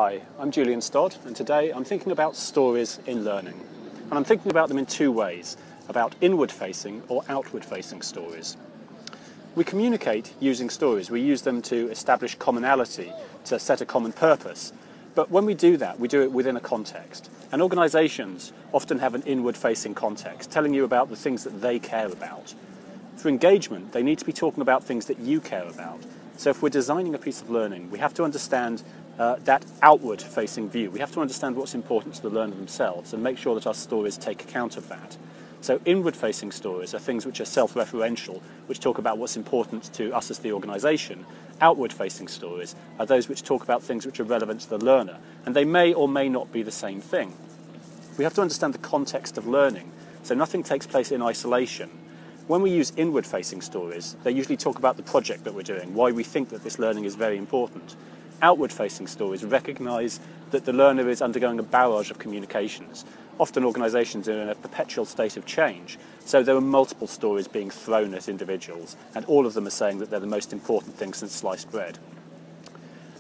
Hi, I'm Julian Stodd, and today I'm thinking about stories in learning. And I'm thinking about them in two ways, about inward-facing or outward-facing stories. We communicate using stories. We use them to establish commonality, to set a common purpose. But when we do that, we do it within a context. And organisations often have an inward-facing context, telling you about the things that they care about. For engagement, they need to be talking about things that you care about. So if we're designing a piece of learning, we have to understand that outward-facing view. We have to understand what's important to the learner themselves and make sure that our stories take account of that. So inward-facing stories are things which are self-referential, which talk about what's important to us as the organisation. Outward-facing stories are those which talk about things which are relevant to the learner, and they may or may not be the same thing. We have to understand the context of learning, so nothing takes place in isolation. When we use inward-facing stories, they usually talk about the project that we're doing, why we think that this learning is very important. Outward-facing stories recognise that the learner is undergoing a barrage of communications. Often organisations are in a perpetual state of change, so there are multiple stories being thrown at individuals, and all of them are saying that they're the most important thing since sliced bread.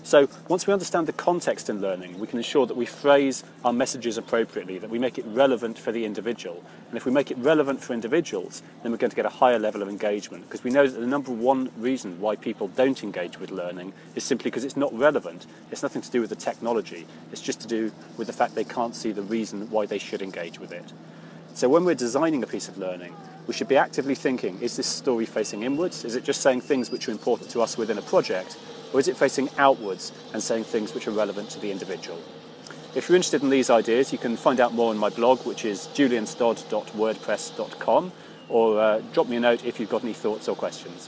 So once we understand the context in learning, we can ensure that we phrase our messages appropriately, that we make it relevant for the individual. And if we make it relevant for individuals, then we're going to get a higher level of engagement, because we know that the number one reason why people don't engage with learning is simply because it's not relevant. It's nothing to do with the technology. It's just to do with the fact they can't see the reason why they should engage with it. So when we're designing a piece of learning, we should be actively thinking, is this story facing inwards? Is it just saying things which are important to us within a project? Or is it facing outwards and saying things which are relevant to the individual? If you're interested in these ideas, you can find out more on my blog, which is julianstodd.wordpress.com, or drop me a note if you've got any thoughts or questions.